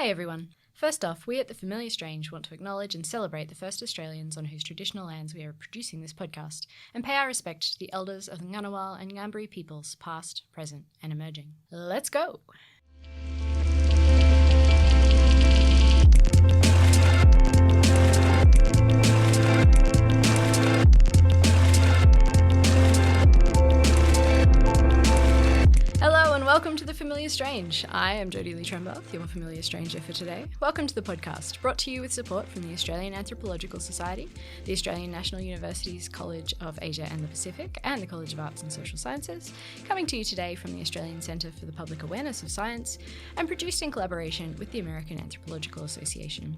Hey everyone. First off, we at The Familiar Strange want to acknowledge and celebrate the first Australians on whose traditional lands we are producing this podcast, and pay our respect to the elders of the Ngunnawal and Ngambri peoples, past, present, and emerging. Let's go! Welcome to The Familiar Strange. I am Jodie-Lee Trembath, your familiar stranger for today. Welcome to the podcast, brought to you with support from the Australian Anthropological Society, the Australian National University's College of Asia and the Pacific, and the College of Arts and Social Sciences, coming to you today from the Australian Centre for the Public Awareness of Science, and produced in collaboration with the American Anthropological Association.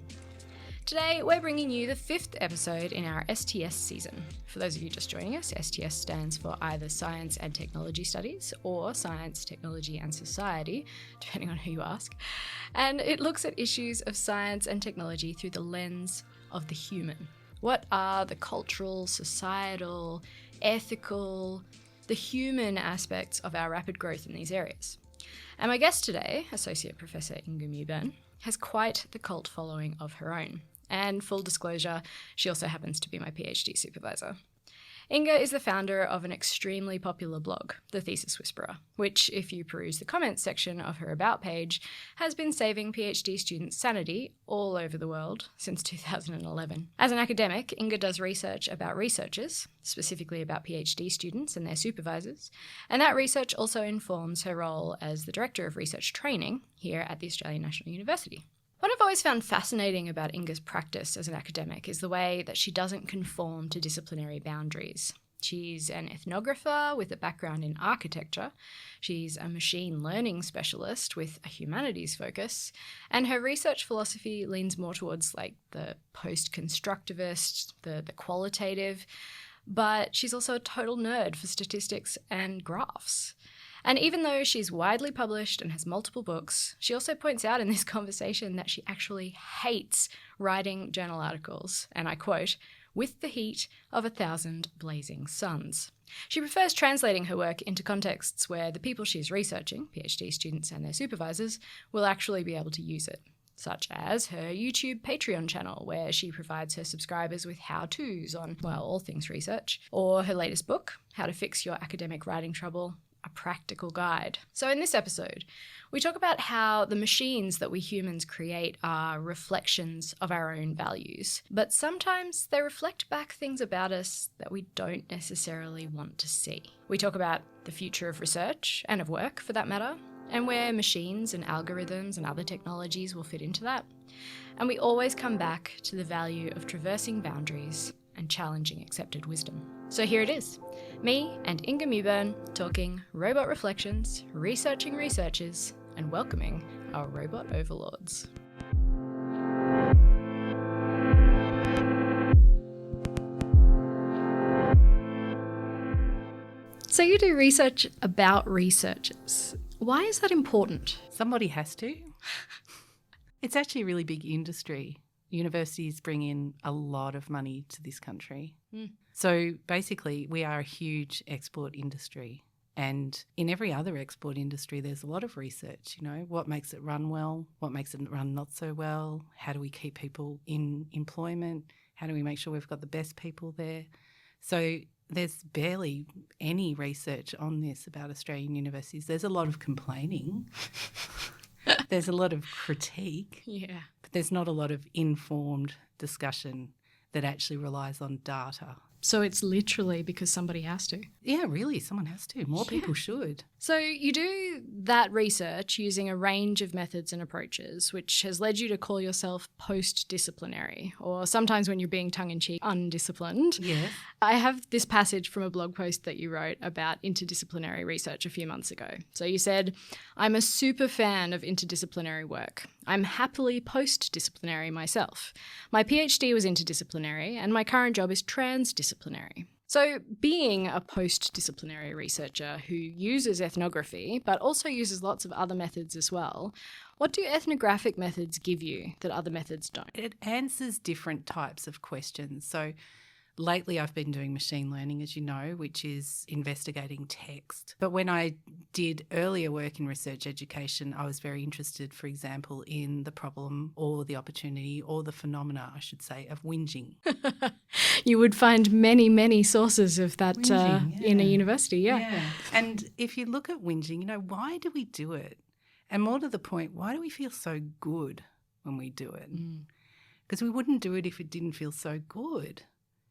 Today, we're bringing you the 5th episode in our STS season. For those of you just joining us, STS stands for either Science and Technology Studies or Science, Technology and Society, depending on who you ask. And it looks at issues of science and technology through the lens of the human. What are the cultural, societal, ethical, the human aspects of our rapid growth in these areas? And my guest today, Associate Professor Inga Mewburn, has quite the cult following of her own. And full disclosure, she also happens to be my PhD supervisor. Inga is the founder of an extremely popular blog, The Thesis Whisperer, which, if you peruse the comments section of her About page, has been saving PhD students' sanity all over the world since 2011. As an academic, Inga does research about researchers, specifically about PhD students and their supervisors, and that research also informs her role as the Director of Research Training here at the Australian National University. What I've always found fascinating about Inga's practice as an academic is the way that she doesn't conform to disciplinary boundaries. She's an ethnographer with a background in architecture. She's a machine learning specialist with a humanities focus. And her research philosophy leans more towards like the post-constructivist, the qualitative. But she's also a total nerd for statistics and graphs. And even though she's widely published and has multiple books, she also points out in this conversation that she actually hates writing journal articles, and I quote, "with the heat of 1,000 blazing suns." She prefers translating her work into contexts where the people she's researching, PhD students and their supervisors, will actually be able to use it, such as her YouTube Patreon channel, where she provides her subscribers with how-tos on, well, all things research, or her latest book, How to Fix Your Academic Writing Trouble, a practical guide. So in this episode, we talk about how the machines that we humans create are reflections of our own values, but sometimes they reflect back things about us that we don't necessarily want to see. We talk about the future of research, and of work for that matter, and where machines and algorithms and other technologies will fit into that. And we always come back to the value of traversing boundaries and challenging accepted wisdom. So here it is, me and Inga Mewburn talking robot reflections, researching researchers, and welcoming our robot overlords. So you do research about researchers. Why is that important? Somebody has to. It's actually a really big industry. Universities bring in a lot of money to this country. So basically we are a huge export industry, and in every other export industry there's a lot of research, what makes it run well, what makes it run not so well, how do we keep people in employment, how do we make sure we've got the best people there. So there's barely any research on this about Australian universities. There's a lot of complaining. There's a lot of critique. Yeah. But there's not a lot of informed discussion that actually relies on data. So it's literally because somebody has to. Yeah, really, someone has to. More people should. So you do that research using a range of methods and approaches, which has led you to call yourself post-disciplinary, or sometimes when you're being tongue-in-cheek, undisciplined. Yes. I have this passage from a blog post that you wrote about interdisciplinary research a few months ago. So you said, "I'm a super fan of interdisciplinary work. I'm happily post-disciplinary myself. My PhD was interdisciplinary and my current job is transdisciplinary." So being a post-disciplinary researcher who uses ethnography but also uses lots of other methods as well, what do ethnographic methods give you that other methods don't? It answers different types of questions. So lately I've been doing machine learning, as you know, which is investigating text. But when I did earlier work in research education, I was very interested, for example, in the problem or the opportunity or the phenomena, I should say, of whinging. You would find many, many sources of that in a university, Yeah. And if you look at whinging, why do we do it? And more to the point, why do we feel so good when we do it? Because we wouldn't do it if it didn't feel so good.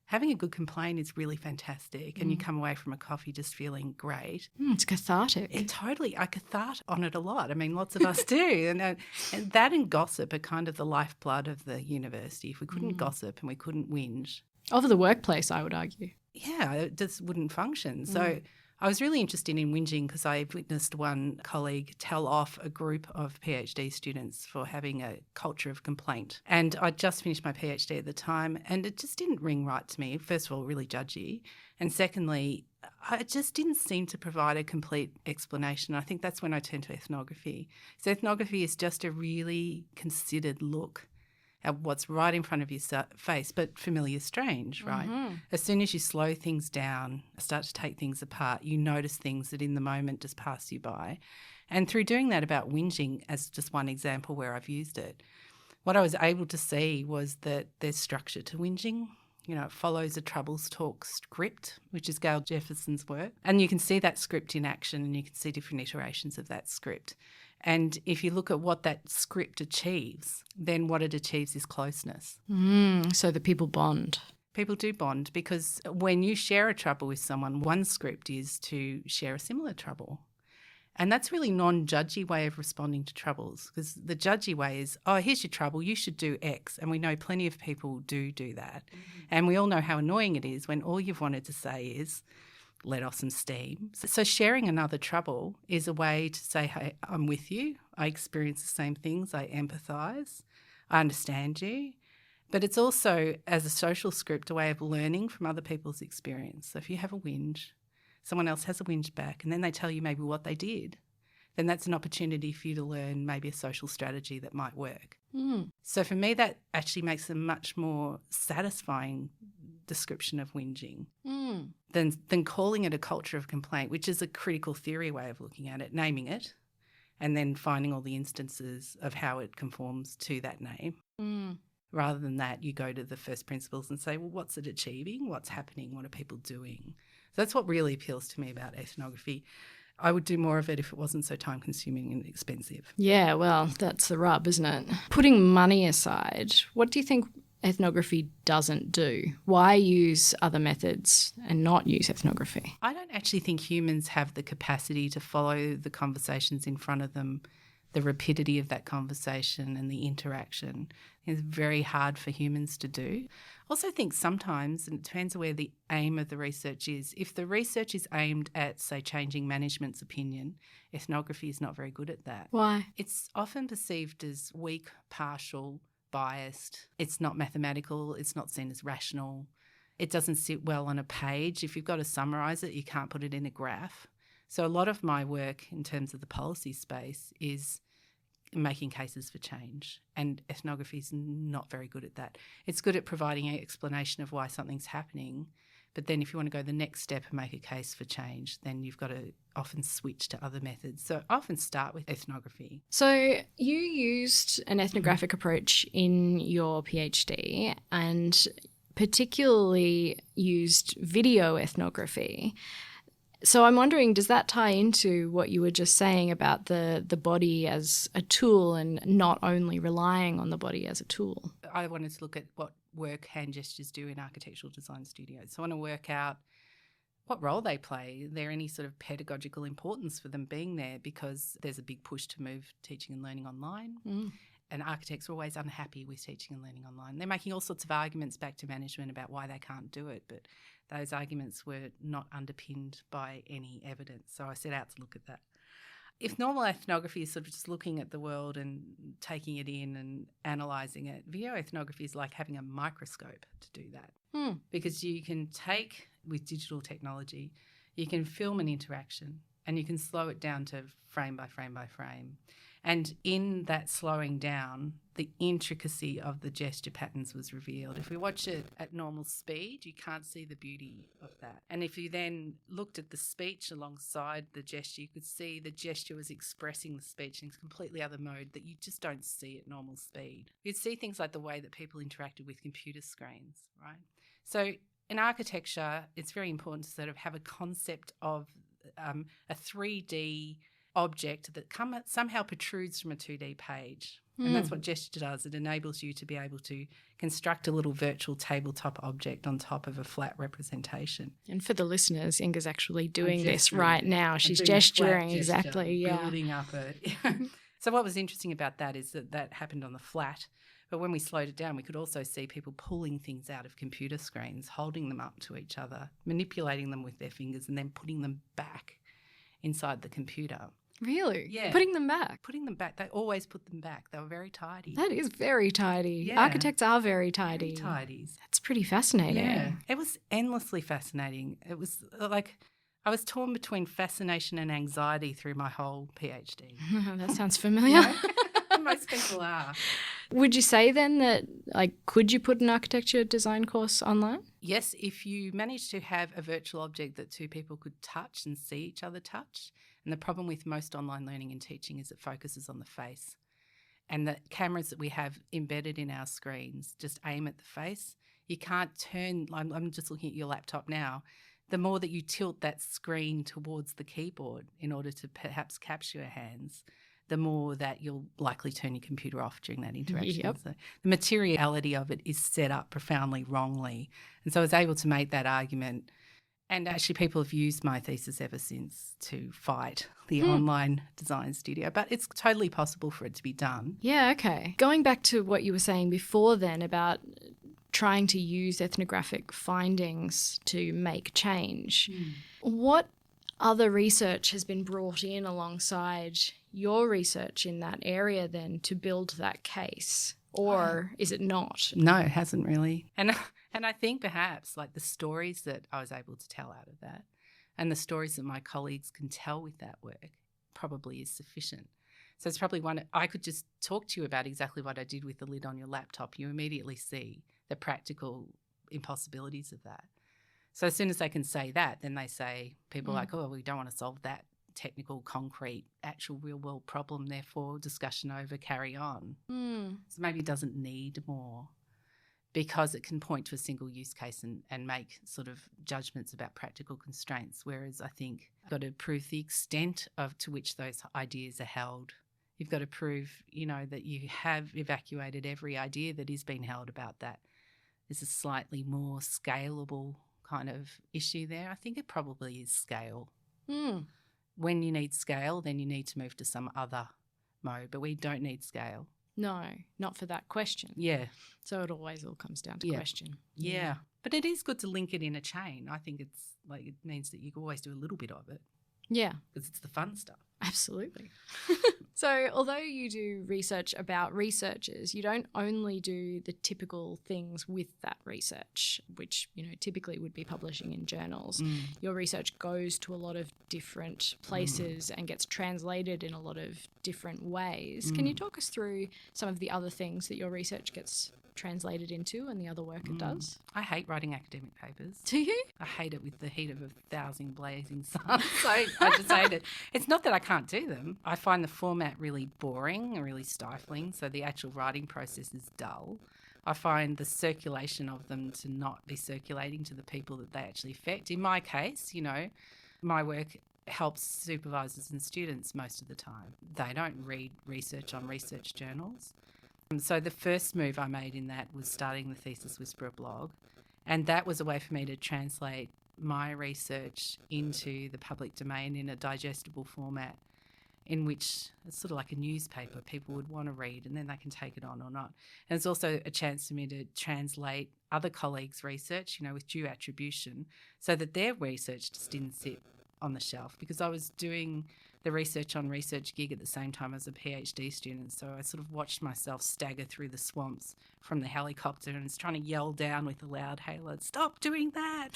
Having a good complaint is really fantastic and you come away from a coffee just feeling great. It's cathartic. Totally. I cathart on it a lot. I mean, lots of us do. And that and gossip are kind of the lifeblood of the university. If we couldn't gossip and we couldn't whinge. Of the workplace, I would argue. Yeah, it just wouldn't function. So I was really interested in whinging because I witnessed one colleague tell off a group of PhD students for having a culture of complaint. And I'd just finished my PhD at the time and it just didn't ring right to me. First of all, really judgy. And secondly, it just didn't seem to provide a complete explanation. I think that's when I turned to ethnography. So ethnography is just a really considered look at what's right in front of your face, but familiar strange, right? As soon as you slow things down, start to take things apart, you notice things that in the moment just pass you by. And through doing that about whinging, as just one example where I've used it, what I was able to see was that there's structure to whinging. It follows a Troubles Talk script, which is Gail Jefferson's work. And you can see that script in action and you can see different iterations of that script. And if you look at what that script achieves, then what it achieves is closeness. So the people bond. People do bond because when you share a trouble with someone, one script is to share a similar trouble. And that's really non-judgy way of responding to troubles because the judgy way is, oh, here's your trouble, you should do X. And we know plenty of people do that. And we all know how annoying it is when all you've wanted to say is, let off some steam. So sharing another trouble is a way to say, hey, I'm with you. I experience the same things. I empathise. I understand you. But it's also, as a social script, a way of learning from other people's experience. So if you have a whinge, someone else has a whinge back, and then they tell you maybe what they did, then that's an opportunity for you to learn maybe a social strategy that might work. So for me, that actually makes a much more satisfying description of whinging than calling it a culture of complaint, which is a critical theory way of looking at it, naming it, and then finding all the instances of how it conforms to that name. Rather than that, you go to the first principles and say, well, what's it achieving? What's happening? What are people doing? So that's what really appeals to me about ethnography. I would do more of it if it wasn't so time-consuming and expensive. Yeah, well, that's the rub, isn't it? Putting money aside, what do you think ethnography doesn't do? Why use other methods and not use ethnography? I don't actually think humans have the capacity to follow the conversations in front of them, the rapidity of that conversation and the interaction. It's very hard for humans to do. I also think sometimes, and it depends on where the aim of the research is, if the research is aimed at, say, changing management's opinion, ethnography is not very good at that. Why? It's often perceived as weak, partial, biased. It's not mathematical. It's not seen as rational. It doesn't sit well on a page. If you've got to summarise it, you can't put it in a graph. So a lot of my work in terms of the policy space is making cases for change, and ethnography is not very good at that. It's good at providing an explanation of why something's happening, but then if you want to go the next step and make a case for change, then you've got to often switch to other methods. So I often start with ethnography. So you used an ethnographic approach in your PhD and particularly used video ethnography. So I'm wondering, does that tie into what you were just saying about the body as a tool and not only relying on the body as a tool? I wanted to look at what work hand gestures do in architectural design studios. So I want to work out what role they play. Is there any sort of pedagogical importance for them being there? Because there's a big push to move teaching and learning online. And architects are always unhappy with teaching and learning online. They're making all sorts of arguments back to management about why they can't do it, but those arguments were not underpinned by any evidence. So I set out to look at that. If normal ethnography is sort of just looking at the world and taking it in and analysing it, video ethnography is like having a microscope to do that. Because you can take, with digital technology, you can film an interaction and you can slow it down to frame by frame by frame. And in that slowing down, the intricacy of the gesture patterns was revealed. If we watch it at normal speed, you can't see the beauty of that. And if you then looked at the speech alongside the gesture, you could see the gesture was expressing the speech in a completely other mode that you just don't see at normal speed. You'd see things like the way that people interacted with computer screens, right? So in architecture, it's very important to sort of have a concept of a 3D object that somehow protrudes from a 2D page. And that's what gesture does. It enables you to be able to construct a little virtual tabletop object on top of a flat representation. And for the listeners, Inga's actually doing this right now. She's gesturing exactly, building up So what was interesting about that is that happened on the flat. But when we slowed it down, we could also see people pulling things out of computer screens, holding them up to each other, manipulating them with their fingers and then putting them back inside the computer. Really? Yeah. Putting them back? Putting them back. They always put them back. They were very tidy. That is very tidy. Yeah. Architects are very tidy. Very tidies. That's pretty fascinating. Yeah. It was endlessly fascinating. It was like I was torn between fascination and anxiety through my whole PhD. That sounds familiar. Most people are. Would you say then that, could you put an architecture design course online? Yes, if you manage to have a virtual object that two people could touch and see each other touch. And the problem with most online learning and teaching is it focuses on the face. And the cameras that we have embedded in our screens just aim at the face. You can't turn, I'm just looking at your laptop now, the more that you tilt that screen towards the keyboard in order to perhaps capture your hands, the more that you'll likely turn your computer off during that interaction. Yep. So the materiality of it is set up profoundly wrongly. And so I was able to make that argument. And actually people have used my thesis ever since to fight the online design studio. But it's totally possible for it to be done. Yeah, okay. Going back to what you were saying before then about trying to use ethnographic findings to make change, what other research has been brought in alongside your research in that area then to build that case? Or is it not? No, it hasn't really. And I think perhaps the stories that I was able to tell out of that and the stories that my colleagues can tell with that work probably is sufficient. So it's probably one I could just talk to you about exactly what I did with the lid on your laptop. You immediately see the practical impossibilities of that. So as soon as they can say that, then they say, people are like, oh, we don't want to solve that technical, concrete, actual real-world problem, therefore discussion over, carry on. So maybe it doesn't need more because it can point to a single use case and make sort of judgments about practical constraints, whereas I think you've got to prove the extent to which those ideas are held. You've got to prove, that you have evacuated every idea that is being held about that. There's a slightly more scalable kind of issue there. I think it probably is scale. When you need scale, then you need to move to some other mode, but we don't need scale. No, not for that question. Yeah. So it always all comes down to question. Yeah. But it is good to link it in a chain. I think it's it means that you can always do a little bit of it. Yeah. Because it's the fun stuff. Absolutely. So although you do research about researchers, you don't only do the typical things with that research, which, typically would be publishing in journals. Your research goes to a lot of different places and gets translated in a lot of different ways. Can you talk us through some of the other things that your research gets translated into and the other work it does? I hate writing academic papers. Do you? I hate it with the heat of 1,000 blazing suns. So I just hate it. It's not that I can't do them. I find the format really boring and really stifling, so the actual writing process is dull. I find the circulation of them to not be circulating to the people that they actually affect. In my case, my work helps supervisors and students most of the time. They don't read research on research journals. So the first move I made in that was starting the Thesis Whisperer blog, and that was a way for me to translate my research into the public domain in a digestible format in which it's sort of like a newspaper people would want to read and then they can take it on or not. And it's also a chance for me to translate other colleagues' research, with due attribution so that their research just didn't sit on the shelf, because I was doing the research on research gig at the same time as a PhD student. So I sort of watched myself stagger through the swamps from the helicopter and was trying to yell down with a loud hailer, stop doing that.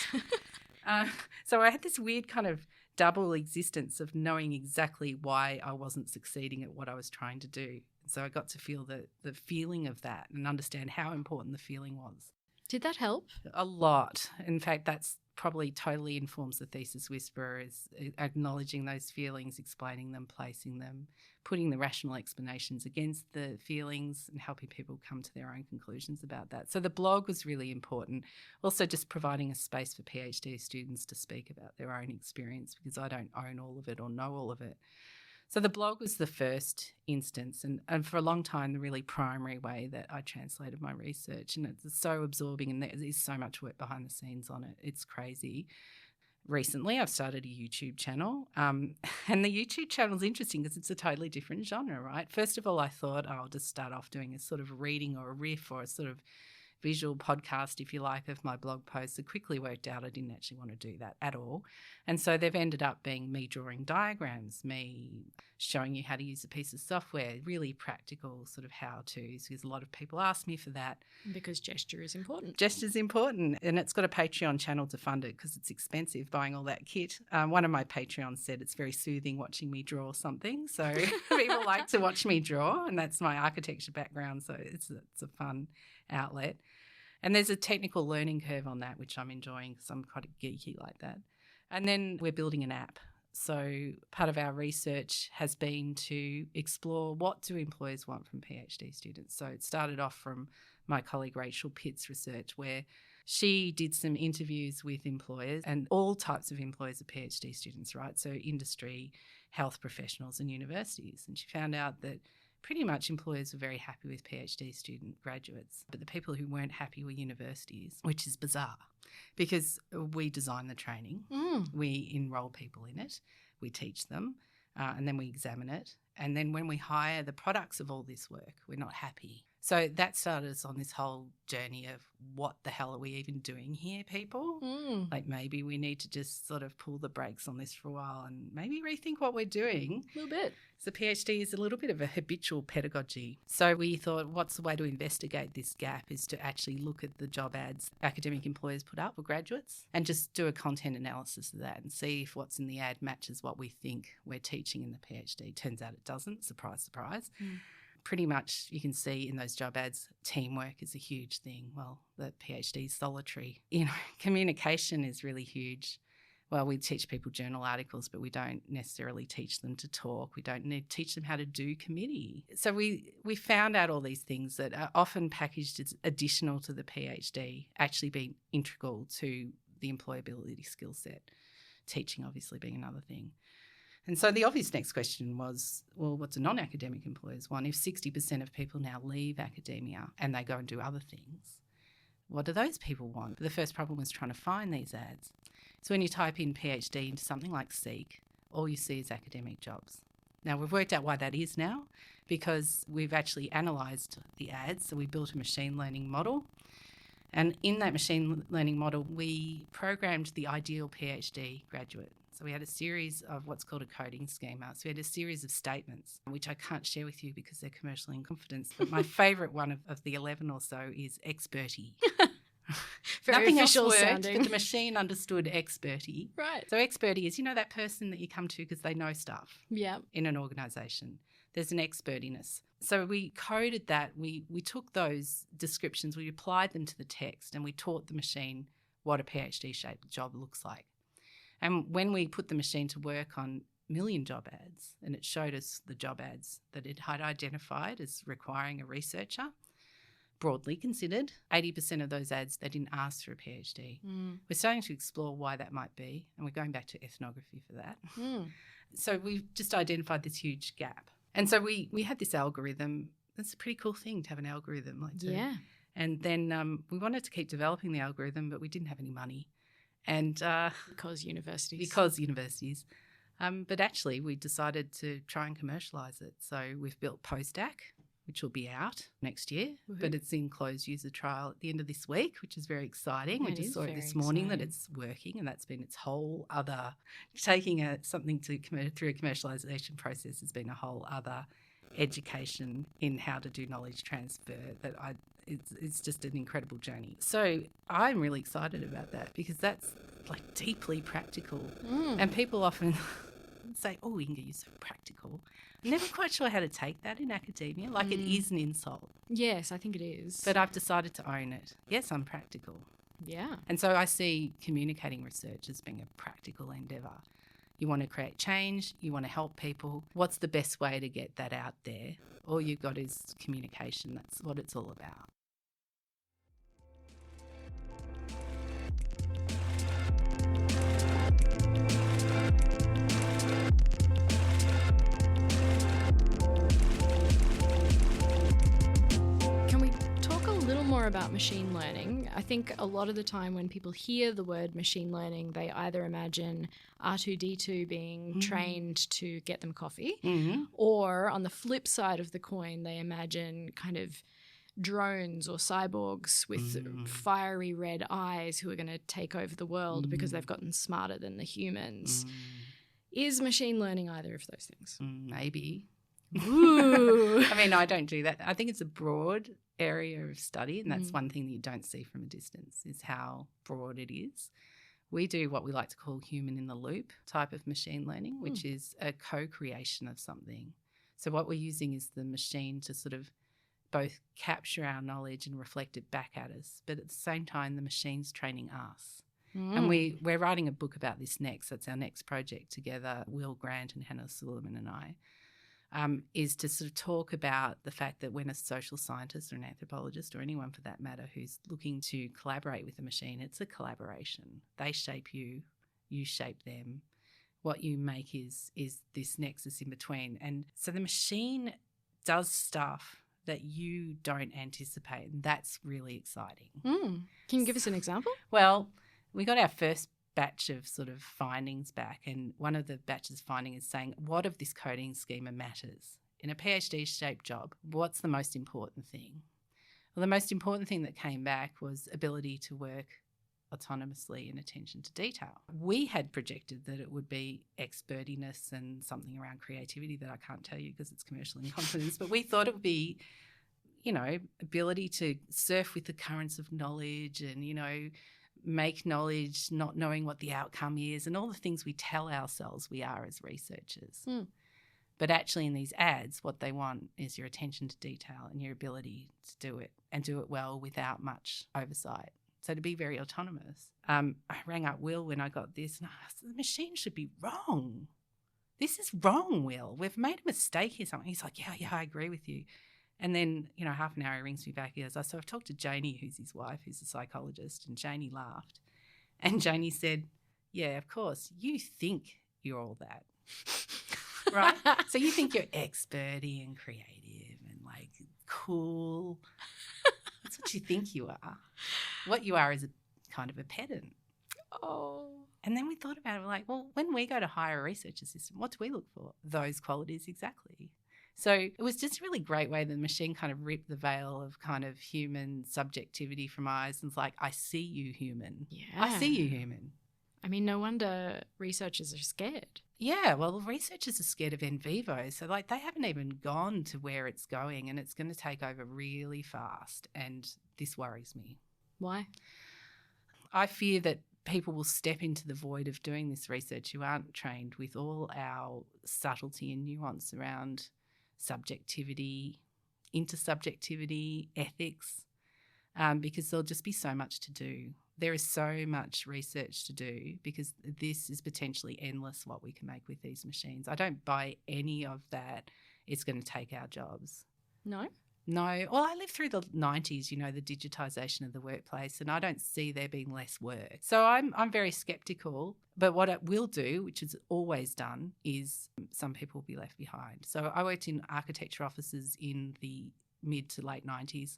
So I had this weird kind of double existence of knowing exactly why I wasn't succeeding at what I was trying to do. So I got to feel the feeling of that and understand how important the feeling was. Did that help? A lot. In fact, that's probably totally informs the Thesis Whisperer, is acknowledging those feelings, explaining them, placing them, putting the rational explanations against the feelings and helping people come to their own conclusions about that. So the blog was really important. Also just providing a space for PhD students to speak about their own experience, because I don't own all of it or know all of it. So the blog was the first instance and for a long time the really primary way that I translated my research, and it's so absorbing and there is so much work behind the scenes on it. It's crazy. Recently I've started a YouTube channel and the YouTube channel is interesting because it's a totally different genre, right? First of all, I thought I'll just start off doing a sort of reading or a riff or a sort of visual podcast, if you like, of my blog posts. It quickly worked out I didn't actually want to do that at all. And so they've ended up being me drawing diagrams, me showing you how to use a piece of software, really practical sort of how-tos, because a lot of people ask me for that. Because gesture is important. Gesture is important, and it's got a Patreon channel to fund it because it's expensive buying all that kit. One of my Patreons said it's very soothing watching me draw something. So people like to watch me draw, and that's my architecture background, so it's a fun outlet. And there's a technical learning curve on that, which I'm enjoying because I'm quite geeky like that. And then we're building an app. So part of our research has been to explore what do employers want from PhD students. So it started off from my colleague Rachel Pitt's research, where she did some interviews with employers, and all types of employers are PhD students, right? So industry, health professionals and universities. And she found out that pretty much employers were very happy with PhD student graduates, but the people who weren't happy were universities, which is bizarre because we design the training, we enrol people in it, we teach them, and then we examine it. And then when we hire the products of all this work, we're not happy. So that started us on this whole journey of what the hell are we even doing here, people? Like maybe we need to just sort of pull the brakes on this for a while and maybe rethink what we're doing. A little bit. So PhD is a little bit of a habitual pedagogy. So we thought, what's the way to investigate this gap is to actually look at the job ads academic employers put up for graduates and just do a content analysis of that and see if what's in the ad matches what we think we're teaching in the PhD. Turns out it doesn't. Surprise, surprise. Pretty much you can see in those job ads, teamwork is a huge thing. Well, the PhD is solitary. Communication is really huge. Well, we teach people journal articles, but we don't necessarily teach them to talk. We don't need to teach them how to do committee. So we found out all these things that are often packaged as additional to the PhD, actually being integral to the employability skill set. Teaching obviously being another thing. And so the obvious next question was, well, what do non-academic employers want? If 60% of people now leave academia and they go and do other things, what do those people want? The first problem was trying to find these ads. So when you type in PhD into something like Seek, all you see is academic jobs. Now, we've worked out why that is now because we've actually analysed the ads. So we built a machine learning model. And in that machine learning model, we programmed the ideal PhD graduate. So we had a series of what's called a coding schema. So we had a series of statements, which I can't share with you because they're commercial in confidence. But my favourite one of the 11 or so is experty. Very Nothing official else worked, sounding. but the machine understood experty. Right. So experty is, that person that you come to because they know stuff in an organisation. There's an expertiness. So we coded that. We took those descriptions, we applied them to the text, and we taught the machine what a PhD-shaped job looks like. And when we put the machine to work on million job ads, and it showed us the job ads that it had identified as requiring a researcher, broadly considered, 80% of those ads, they didn't ask for a PhD. We're starting to explore why that might be, and we're going back to ethnography for that. So we've just identified this huge gap. And so we had this algorithm. That's a pretty cool thing to have an algorithm like that. Yeah. And then we wanted to keep developing the algorithm, but we didn't have any money. And Because universities. But actually we decided to try and commercialise it. So we've built PostDac, which will be out next year, but it's in closed user trial at the end of this week, which is very exciting. We just saw it this morning that it's working, and that's been its whole other, taking something through a commercialisation process has been a whole other education in how to do knowledge transfer it's just an incredible journey. So I'm really excited about that because that's like deeply practical. And people often say, oh, Inga, you're so practical. I'm never quite sure how to take that in academia. Like it is an insult. Yes, I think it is. But I've decided to own it. Yes, I'm practical. Yeah. And so I see communicating research as being a practical endeavour. You want to create change, you want to help people. What's the best way to get that out there? All you've got is communication. That's what it's all about. More about machine learning. I think a lot of the time when people hear the word machine learning, they either imagine R2-D2 being trained to get them coffee, or on the flip side of the coin, they imagine kind of drones or cyborgs with fiery red eyes who are going to take over the world because they've gotten smarter than the humans. Is machine learning either of those things? Maybe. Ooh. I mean, I don't do that. I think it's a broad area of study, and that's one thing that you don't see from a distance is how broad it is. We do what we like to call human in the loop type of machine learning, which is a co-creation of something. So what we're using is the machine to sort of both capture our knowledge and reflect it back at us, but at the same time the machine's training us. And we're writing a book about this next. That's our next project together, Will Grant and Hannah Suleiman and I. Is to sort of talk about the fact that when a social scientist or an anthropologist or anyone for that matter who's looking to collaborate with a machine, it's a collaboration. They shape you, you shape them. What you make is this nexus in between. And so the machine does stuff that you don't anticipate, and that's really exciting. Can you give us an example? Well, we got our first batch of sort of findings back, and one of the batches finding is saying, what of this coding schema matters? In a PhD-shaped job, what's the most important thing? Well, the most important thing that came back was ability to work autonomously and attention to detail. We had projected that it would be expertiness and something around creativity that I can't tell you because it's commercial in confidence, but we thought it would be, you know, ability to surf with the currents of knowledge and, you know, make knowledge, not knowing what the outcome is, and all the things we tell ourselves we are as researchers. But actually in these ads, what they want is your attention to detail and your ability to do it and do it well without much oversight. So to be very autonomous. I rang up Will when I got this and I said, the machine should be wrong. This is wrong, Will. We've made a mistake here. Something. He's like, yeah, I agree with you. And then, you know, half an hour he rings me back. He goes, so I've talked to Janie, who's his wife, who's a psychologist, and Janie laughed. And Janie said, yeah, of course, you think you're all that, right? So you think you're experty and creative and, like, cool. That's what you think you are. What you are is a kind of a pedant. Oh. And then we thought about it. We're like, well, when we go to hire a research assistant, what do we look for? Those qualities exactly. So it was just a really great way the machine kind of ripped the veil of kind of human subjectivity from eyes and it's like, I see you, human. Yeah. I see you, human. I mean, no wonder researchers are scared. Yeah, well, researchers are scared of in vivo. So, like, they haven't even gone to where it's going and it's going to take over really fast. And this worries me. Why? I fear that people will step into the void of doing this research who aren't trained with all our subtlety and nuance around subjectivity, intersubjectivity, ethics, because there'll just be so much to do. There is so much research to do because this is potentially endless what we can make with these machines. I don't buy any of that it's going to take our jobs. No? No. Well, I lived through the 90s, you know, the digitisation of the workplace, and I don't see there being less work. So I'm very sceptical. But what it will do, which it's always done, is some people will be left behind. So I worked in architecture offices in the mid to late 90s.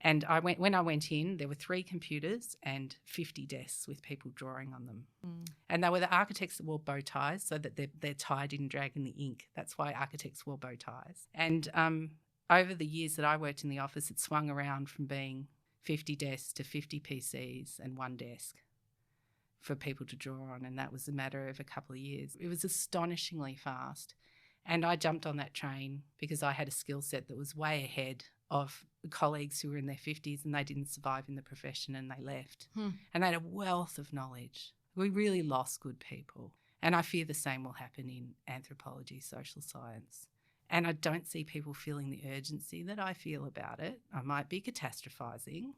And when I went in, there were 3 computers and 50 desks with people drawing on them. And they were the architects that wore bow ties so that their tie didn't drag in the ink. That's why architects wore bow ties. And over the years that I worked in the office, it swung around from being 50 desks to 50 PCs and 1 desk for people to draw on, and that was a matter of a couple of years. It was astonishingly fast. And I jumped on that train because I had a skill set that was way ahead of colleagues who were in their 50s and they didn't survive in the profession and they left. And they had a wealth of knowledge, We really lost good people. And I fear the same will happen in anthropology, social science. And I don't see people feeling the urgency that I feel about it. I might be catastrophizing.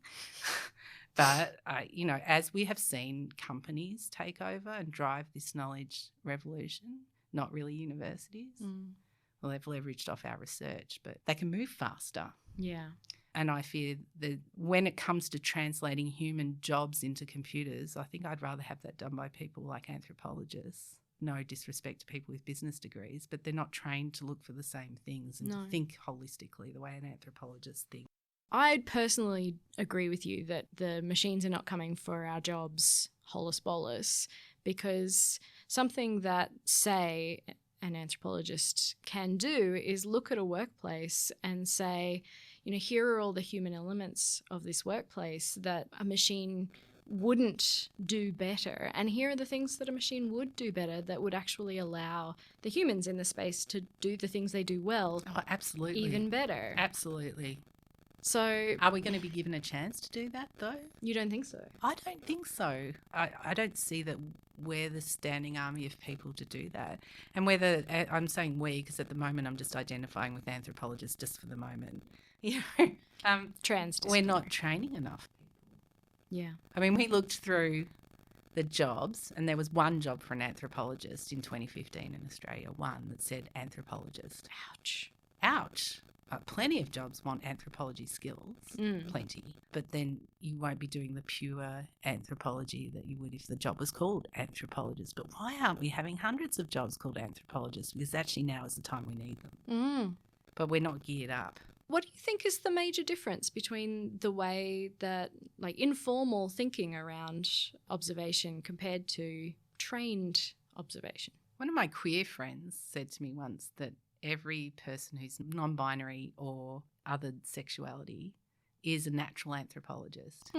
But, as we have seen companies take over and drive this knowledge revolution, not really universities. Well, they've leveraged off our research, but they can move faster. Yeah. And I fear that when it comes to translating human jobs into computers, I think I'd rather have that done by people like anthropologists. No disrespect to people with business degrees, but they're not trained to look for the same things and to think holistically the way an anthropologist thinks. I'd personally agree with you that the machines are not coming for our jobs holus bolus, because something that, say, an anthropologist can do is look at a workplace and say, here are all the human elements of this workplace that a machine wouldn't do better, and here are the things that a machine would do better that would actually allow the humans in the space to do the things they do well. Oh, absolutely. Even better. Absolutely. So are we going to be given a chance to do that, though? You don't think so? I don't think so. I don't see that we're the standing army of people to do that. And whether I'm saying we, because at the moment I'm just identifying with anthropologists just for the moment. Transdisciplinary. We're not training enough. Yeah. I mean, we looked through the jobs, and there was one job for an anthropologist in 2015 in Australia, one that said anthropologist. Ouch. Plenty of jobs want anthropology skills, plenty, but then you won't be doing the pure anthropology that you would if the job was called anthropologist. But why aren't we having hundreds of jobs called anthropologists? Because actually now is the time we need them. But we're not geared up. What do you think is the major difference between the way that, informal thinking around observation compared to trained observation? One of my queer friends said to me once that every person who's non-binary or other sexuality is a natural anthropologist.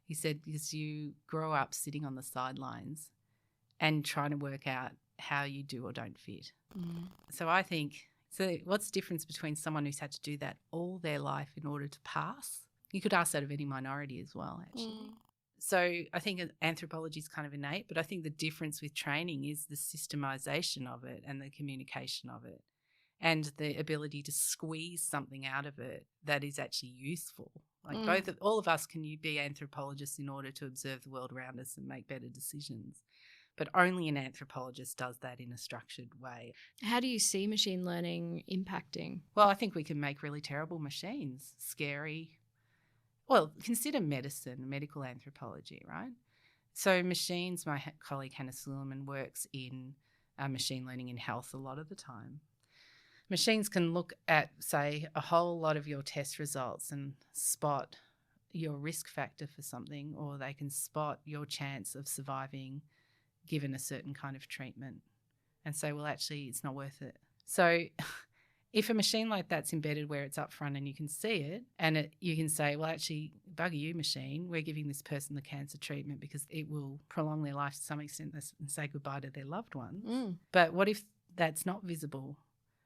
He said because you grow up sitting on the sidelines and trying to work out how you do or don't fit. So I think, what's the difference between someone who's had to do that all their life in order to pass? You could ask that of any minority as well, actually. So I think anthropology is kind of innate, but I think the difference with training is the systemisation of it and the communication of it, and the ability to squeeze something out of it that is actually useful. All of us can be anthropologists in order to observe the world around us and make better decisions. But only an anthropologist does that in a structured way. How do you see machine learning impacting? Well, I think we can make really terrible machines, scary. Well, consider medicine, medical anthropology, right? So machines, my colleague Hannah Suleiman works in machine learning in health a lot of the time. Machines can look at, say, a whole lot of your test results and spot your risk factor for something, or they can spot your chance of surviving given a certain kind of treatment and say, well, actually, it's not worth it. So if a machine like that's embedded where it's up front and you can see it, and you can say, well, actually, bugger you, machine, we're giving this person the cancer treatment because it will prolong their life to some extent and say goodbye to their loved ones. But what if that's not visible?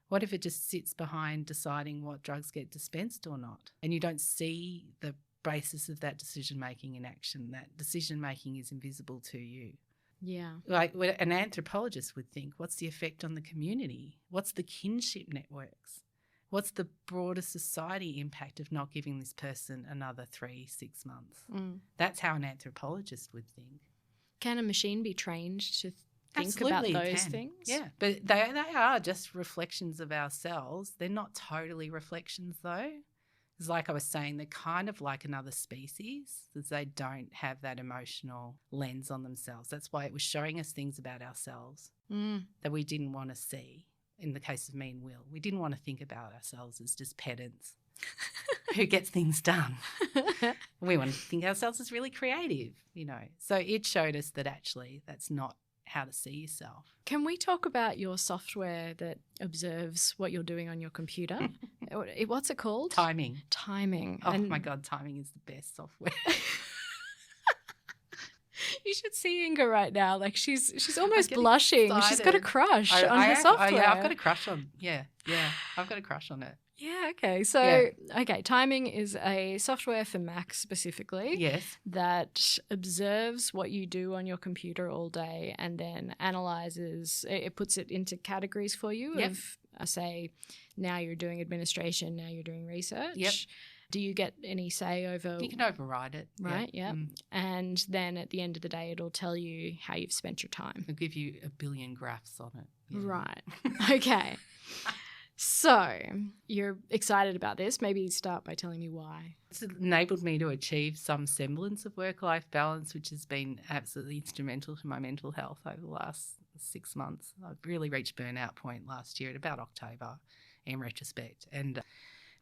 What if it just sits behind deciding what drugs get dispensed or not, and you don't see the basis of that decision-making in action? That decision-making is invisible to you. Yeah. Like an anthropologist would think, what's the effect on the community? What's the kinship networks? What's the broader society impact of not giving this person another 3-6 months? That's how an anthropologist would think. Can a machine be trained to think Absolutely about those can. things? Yeah, but they are just reflections of ourselves. They're not totally reflections though. It's like I was saying, they're kind of like another species because they don't have that emotional lens on themselves. That's why it was showing us things about ourselves that we didn't want to see. In the case of me and Will, we didn't want to think about ourselves as just pedants who gets things done. We wanted to think ourselves as really creative, So it showed us that actually that's not how to see yourself. Can we talk about your software that observes what you're doing on your computer? What's it called? Timing. Oh, my God, Timing is the best software. You should see Inga right now. Like she's almost blushing. Excited. She's got a crush on her software. Yeah, I've got a crush on. Yeah, I've got a crush on it. Yeah, okay. So, okay, Timing is a software for Mac specifically. Yes. That observes what you do on your computer all day and then analyzes, it puts it into categories for you of, say, now you're doing administration, now you're doing research. Yep. Do you get any say over? You can override it. Right, yeah. And then at the end of the day, it'll tell you how you've spent your time. It'll give you a billion graphs on it. Yeah. Right. Okay. So you're excited about this. Maybe start by telling me why. It's enabled me to achieve some semblance of work-life balance, which has been absolutely instrumental to my mental health over the last 6 months. I've really reached burnout point last year at about October in retrospect. And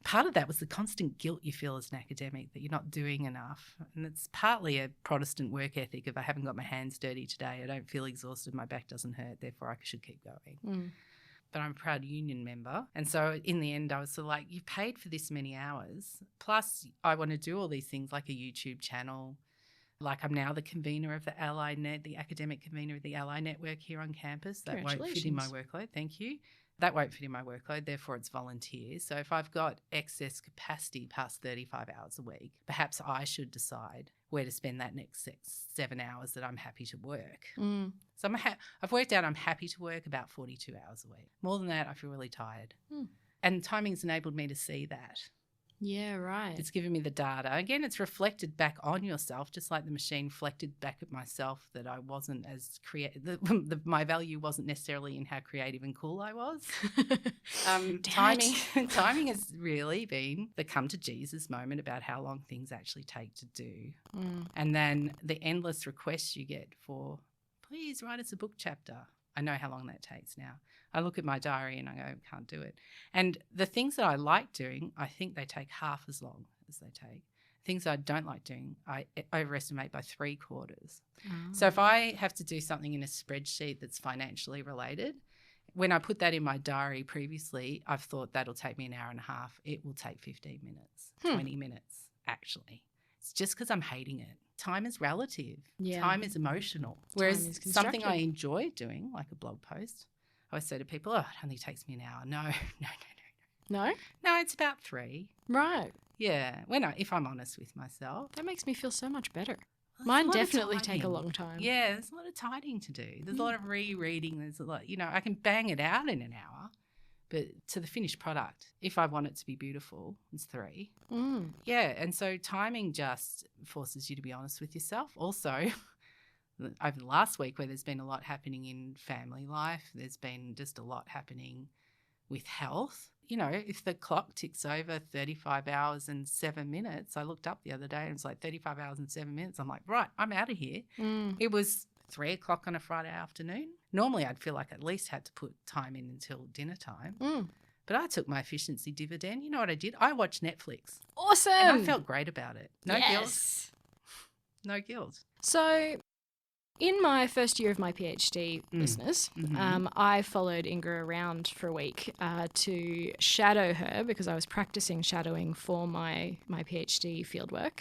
part of that was the constant guilt you feel as an academic that you're not doing enough. And it's partly a Protestant work ethic of I haven't got my hands dirty today, I don't feel exhausted, my back doesn't hurt, therefore I should keep going. But I'm a proud union member. And so in the end, I was sort of like, you've paid for this many hours. Plus, I want to do all these things like a YouTube channel. Like I'm now the convener of the Ally Net, the academic convener of the Ally Network here on campus. That won't fit in my workload. Thank you. That won't fit in my workload, therefore it's volunteer. So if I've got excess capacity past 35 hours a week, perhaps I should decide where to spend that next 7 hours that I'm happy to work. So I've worked out I'm happy to work about 42 hours a week. More than that, I feel really tired. And Timing's enabled me to see that. Yeah, right. It's given me the data. Again, it's reflected back on yourself, just like the machine reflected back at myself that I wasn't as creative. My value wasn't necessarily in how creative and cool I was. Timing has really been the come to Jesus moment about how long things actually take to do. And then the endless requests you get for, please write us a book chapter. I know how long that takes now. I look at my diary and I go, can't do it. And the things that I like doing, I think they take half as long as they take. Things I don't like doing, I overestimate by 3/4. So if I have to do something in a spreadsheet that's financially related, when I put that in my diary previously, I've thought that'll take me an hour and a half. It will take 15 minutes, 20 minutes, actually. It's just because I'm hating it. Time is relative. Yeah. Time is emotional. Whereas something I enjoy doing, like a blog post, I always say to people, it only takes me an hour. No. No? No, it's about 3. Right. Yeah, if I'm honest with myself. That makes me feel so much better. Mine definitely take a long time. Yeah, there's a lot of tidying to do. There's a lot of rereading. There's a lot, I can bang it out in an hour. But to the finished product, if I want it to be beautiful, it's 3. Yeah, and so timing just forces you to be honest with yourself. Also, over the last week where there's been a lot happening in family life, there's been just a lot happening with health. If the clock ticks over 35 hours and 7 minutes, I looked up the other day and it's like 35 hours and 7 minutes. I'm like, right, I'm out of here. It was 3 o'clock on a Friday afternoon. Normally I'd feel like I at least had to put time in until dinner time. But I took my efficiency dividend. You know what I did? I watched Netflix. Awesome. And I felt great about it. No guilt. No guilt. So in my first year of my PhD, listeners, I followed Ingra around for a week to shadow her because I was practicing shadowing for my PhD fieldwork.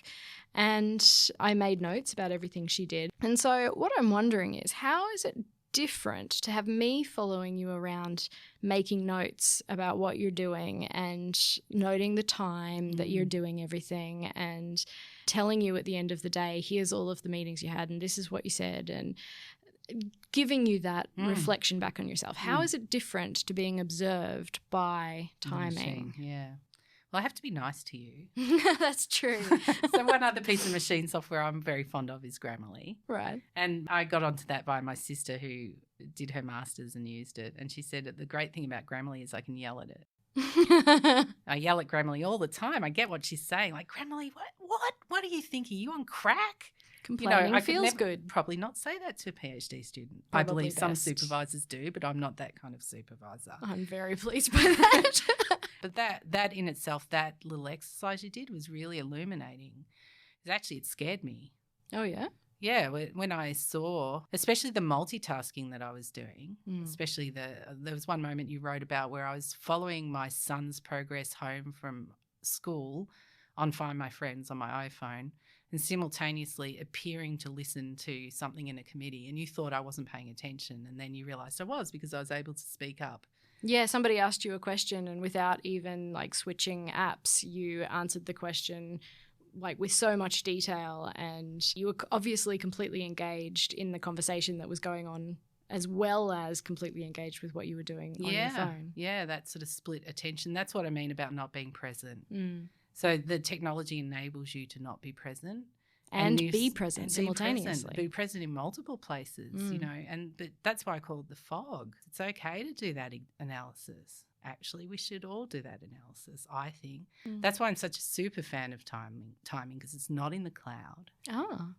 And I made notes about everything she did. And so what I'm wondering is, how is it different to have me following you around making notes about what you're doing and noting the time that you're doing everything and telling you at the end of the day, here's all of the meetings you had and this is what you said, and giving you that reflection back on yourself? How is it different to being observed by timing? Yeah. Well, I have to be nice to you. That's true. So one other piece of machine software I'm very fond of is Grammarly. Right. And I got onto that by my sister who did her master's and used it. And she said that the great thing about Grammarly is I can yell at it. I yell at Grammarly all the time. I get what she's saying. Like, Grammarly, what are you thinking? Are you on crack? Complaining I feels good. Probably not say that to a PhD student. Probably I believe best. Some supervisors do, but I'm not that kind of supervisor. I'm very pleased by that. But that in itself, that little exercise you did was really illuminating. It scared me. Oh, yeah? Yeah, when I saw, especially the multitasking that I was doing, especially there was one moment you wrote about where I was following my son's progress home from school on Find My Friends on my iPhone and simultaneously appearing to listen to something in a committee, and you thought I wasn't paying attention, and then you realised I was because I was able to speak up Yeah, somebody asked you a question and without even like switching apps, you answered the question like with so much detail, and you were obviously completely engaged in the conversation that was going on, as well as completely engaged with what you were doing on your phone. Yeah, that sort of split attention. That's what I mean about not being present. So the technology enables you to not be present. And be present simultaneously. Be present in multiple places, you know, but that's why I call it the fog. It's okay to do that analysis. Actually, we should all do that analysis, I think. That's why I'm such a super fan of timing, because it's not in the cloud.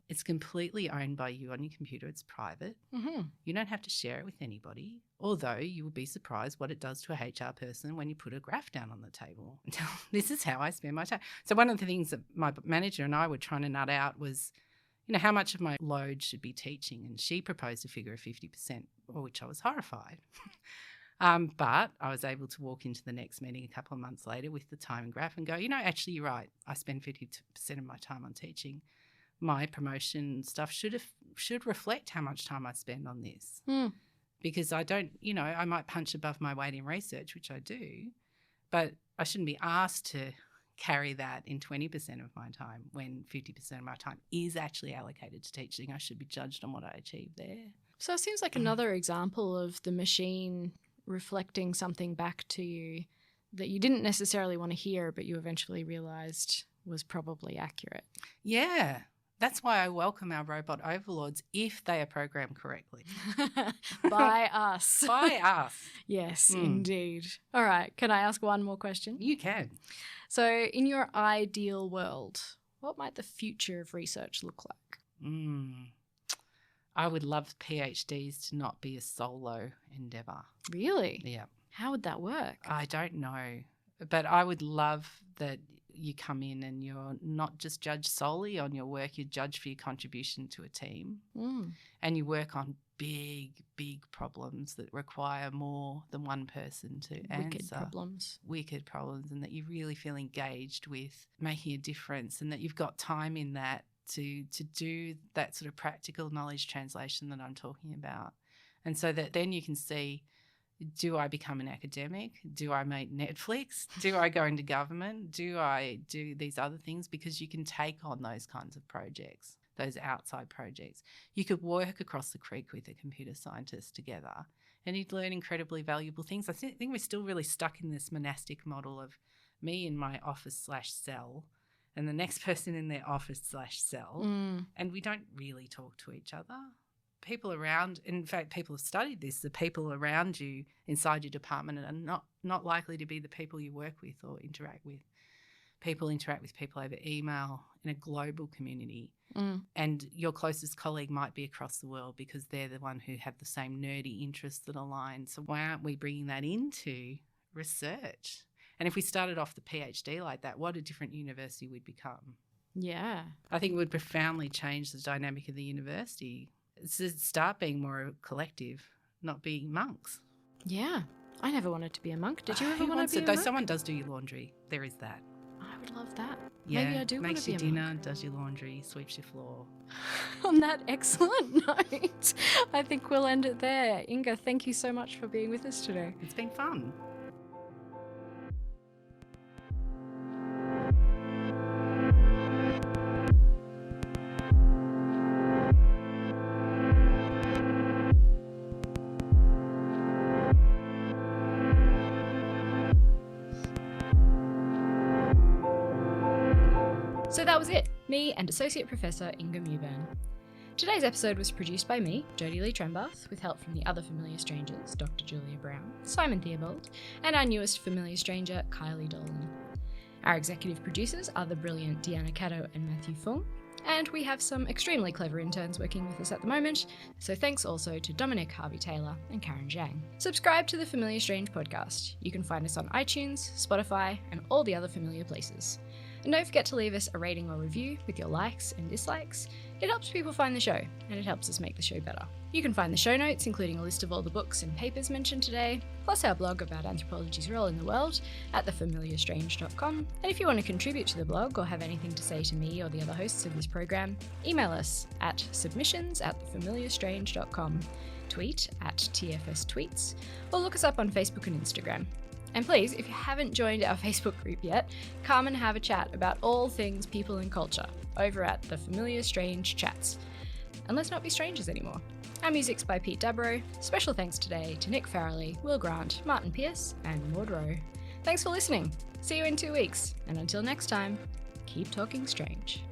It's completely owned by you on your computer. It's private. You don't have to share it with anybody, although you will be surprised what it does to a HR person when you put a graph down on the table. This is how I spend my time. So one of the things that my manager and I were trying to nut out was, you know, how much of my load should be teaching, and she proposed a figure of 50%, which I was horrified. But I was able to walk into the next meeting a couple of months later with the time graph and go, you know, actually you're right. I spend 50% of my time on teaching. My promotion stuff should reflect how much time I spend on this. Because I don't, you know, I might punch above my weight in research, which I do, but I shouldn't be asked to carry that in 20% of my time when 50% of my time is actually allocated to teaching. I should be judged on what I achieve there. So it seems like another example of the machine reflecting something back to you that you didn't necessarily want to hear, but you eventually realised was probably accurate. Yeah. That's why I welcome our robot overlords if they are programmed correctly. By us. By us. Yes, indeed. All right. Can I ask one more question? You can. So in your ideal world, what might the future of research look like? I would love PhDs to not be a solo endeavour. Really? Yeah. How would that work? I don't know. But I would love that you come in and you're not just judged solely on your work, you're judged for your contribution to a team. And you work on big, big problems that require more than one person to answer. Wicked problems, and that you really feel engaged with making a difference, and that you've got time in that to do that sort of practical knowledge translation that I'm talking about. And so that then you can see, do I become an academic? Do I make Netflix? Do I go into government? Do I do these other things? Because you can take on those kinds of projects, those outside projects. You could work across the creek with a computer scientist together and you'd learn incredibly valuable things. I think we're still really stuck in this monastic model of me in my office/cell and the next person in their office/cell, and we don't really talk to each other. People around, in fact, people have studied this, the people around you inside your department are not likely to be the people you work with or interact with. People interact with people over email in a global community, and your closest colleague might be across the world because they're the one who have the same nerdy interests that align. So why aren't we bringing that into research? And if we started off the PhD like that, what a different university we'd become. Yeah. I think it would profoundly change the dynamic of the university. Start being more collective, not being monks. Yeah. I never wanted to be a monk. Did you ever want to be a monk? Though someone does do your laundry, there is that. I would love that. Yeah, maybe I do want to be a monk. Makes your dinner, does your laundry, sweeps your floor. On that excellent note, I think we'll end it there. Inga, thank you so much for being with us today. It's been fun. So that was it, me and Associate Professor Inga Mewburn. Today's episode was produced by me, Jodie-Lee Trembath, with help from the other familiar strangers, Dr. Julia Brown, Simon Theobald, and our newest familiar stranger, Kylie Dolan. Our executive producers are the brilliant Deanna Caddo and Matthew Fung, and we have some extremely clever interns working with us at the moment, so thanks also to Dominic Harvey-Taylor and Karen Zhang. Subscribe to the Familiar Strange podcast. You can find us on iTunes, Spotify, and all the other familiar places. And don't forget to leave us a rating or review with your likes and dislikes. It helps people find the show, and it helps us make the show better. You can find the show notes, including a list of all the books and papers mentioned today, plus our blog about anthropology's role in the world at thefamiliarstrange.com. And if you want to contribute to the blog or have anything to say to me or the other hosts of this program, email us at submissions@thefamiliarstrange.com. tweet at TFS Tweets, or look us up on Facebook and Instagram. And please, if you haven't joined our Facebook group yet, come and have a chat about all things people and culture over at the Familiar Strange Chats. And let's not be strangers anymore. Our music's by Pete Dabro. Special thanks today to Nick Farrelly, Will Grant, Martin Pierce, and Maud Rowe. Thanks for listening. See you in 2 weeks. And until next time, keep talking strange.